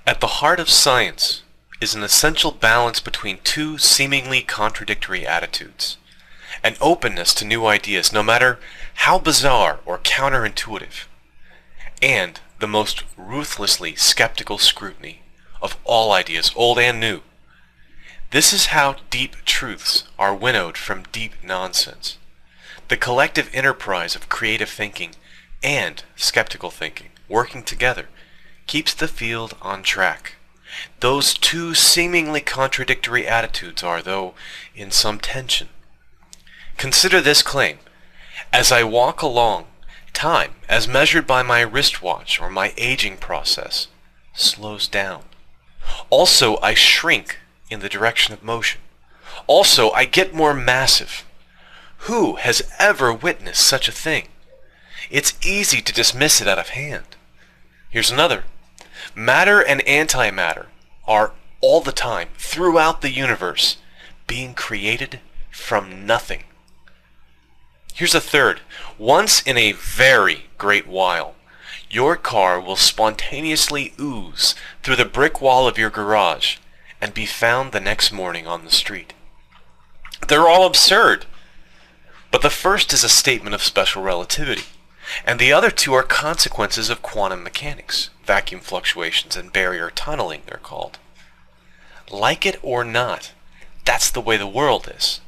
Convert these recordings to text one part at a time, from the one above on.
At the heart of science is an essential balance between two seemingly contradictory attitudes: an openness to new ideas, no matter how bizarre or counterintuitive, and the most ruthlessly skeptical scrutiny of all ideas, old and new. This is how deep truths are winnowed from deep nonsense. The collective enterprise of creative thinking and skeptical thinking, working together, keeps the field on track. Those two seemingly contradictory attitudes are, though, in some tension. Consider this claim: as I walk along, time, as measured by my wristwatch or my aging process, slows down. Also, I shrink in the direction of motion. Also, I get more massive. Who has ever witnessed such a thing? It's easy to dismiss it out of hand. Here's another. Matter and antimatter are all the time, throughout the universe, being created from nothing. Here's a third. Once in a very great while, your car will spontaneously ooze through the brick wall of your garage and be found the next morning on the street. They're all absurd. But the first is a statement of special relativity, and the other two are consequences of quantum mechanics, vacuum fluctuations, and barrier tunneling, they're called. Like it or not, that's the way the world is.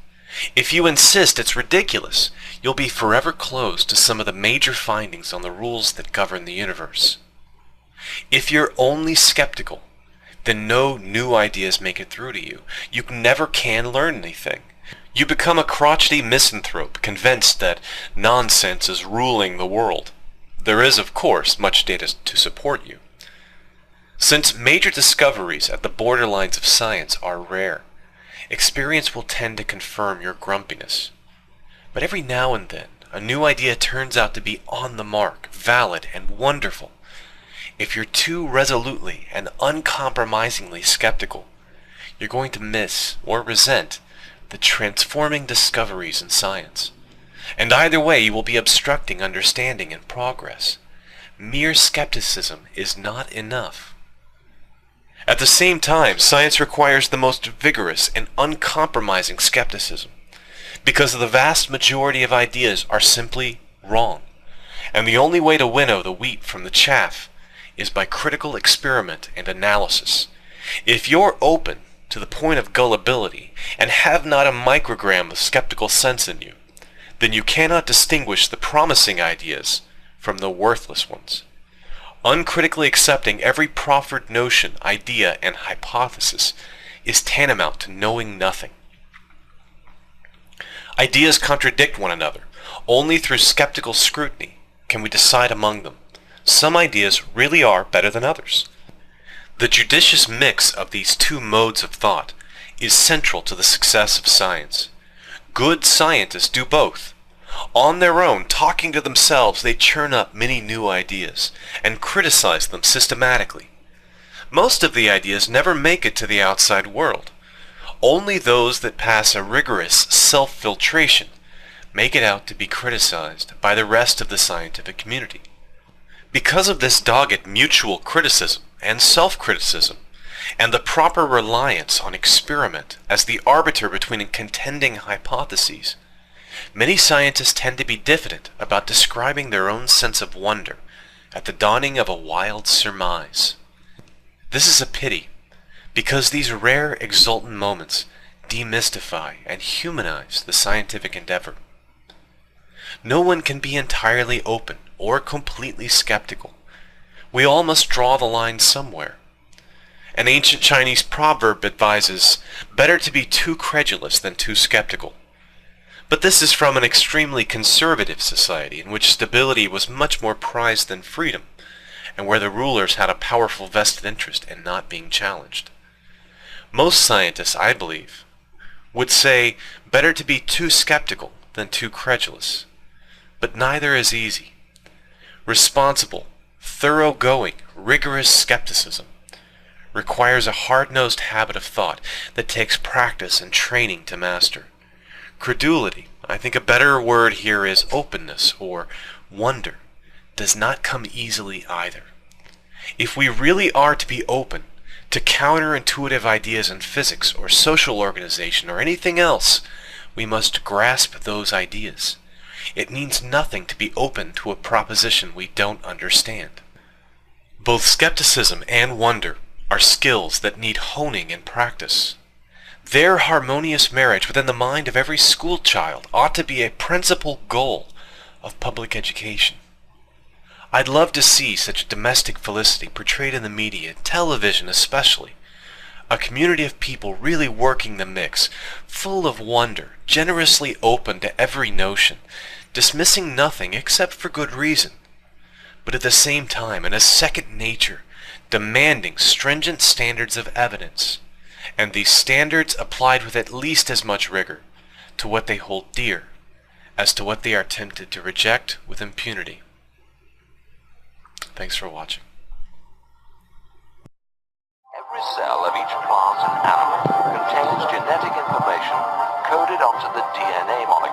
If you insist it's ridiculous, you'll be forever closed to some of the major findings on the rules that govern the universe. If you're only skeptical, then no new ideas make it through to you. You never can learn anything. You become a crotchety misanthrope, convinced that nonsense is ruling the world. There is, of course, much data to support you. Since major discoveries at the borderlines of science are rare, experience will tend to confirm your grumpiness. But every now and then, a new idea turns out to be on the mark, valid, and wonderful. If you're too resolutely and uncompromisingly skeptical, you're going to miss or resent the transforming discoveries in science. And either way, you will be obstructing understanding and progress. Mere skepticism is not enough. At the same time, science requires the most vigorous and uncompromising skepticism, because the vast majority of ideas are simply wrong, and the only way to winnow the wheat from the chaff is by critical experiment and analysis. If you're open to the point of gullibility and have not a microgram of skeptical sense in you, then you cannot distinguish the promising ideas from the worthless ones. Uncritically accepting every proffered notion, idea, and hypothesis is tantamount to knowing nothing. Ideas contradict one another. Only through skeptical scrutiny can we decide among them. Some ideas really are better than others. The judicious mix of these two modes of thought is central to the success of science. Good scientists do both. On their own, talking to themselves, they churn up many new ideas and criticize them systematically. Most of the ideas never make it to the outside world. Only those that pass a rigorous self-filtration make it out to be criticized by the rest of the scientific community. Because of this dogged mutual criticism and self-criticism, and the proper reliance on experiment as the arbiter between contending hypotheses, many scientists tend to be diffident about describing their own sense of wonder at the dawning of a wild surmise. This is a pity, because these rare exultant moments demystify and humanize the scientific endeavor. No one can be entirely open or completely skeptical. We all must draw the line somewhere. An ancient Chinese proverb advises, better to be too credulous than too skeptical. But this is from an extremely conservative society in which stability was much more prized than freedom, and where the rulers had a powerful vested interest in not being challenged. Most scientists, I believe, would say better to be too skeptical than too credulous. But neither is easy. Responsible, thoroughgoing, rigorous skepticism requires a hard-nosed habit of thought that takes practice and training to master. Credulity, I think a better word here is openness or wonder, does not come easily either. If we really are to be open To counterintuitive ideas in physics or social organization or anything else, we must grasp those ideas. It means nothing to be open to a proposition we don't understand. Both skepticism and wonder are skills that need honing and practice. Their harmonious marriage within the mind of every school child ought to be a principal goal of public education. I'd love to see such domestic felicity portrayed in the media, television especially. A community of people really working the mix, full of wonder, generously open to every notion, dismissing nothing except for good reason, but at the same time in a second nature, demanding stringent standards of evidence, and these standards applied with at least as much rigor to what they hold dear as to what they are tempted to reject with impunity. Thanks for watching. Every cell of each plant and animal contains genetic information coded onto the DNA molecule.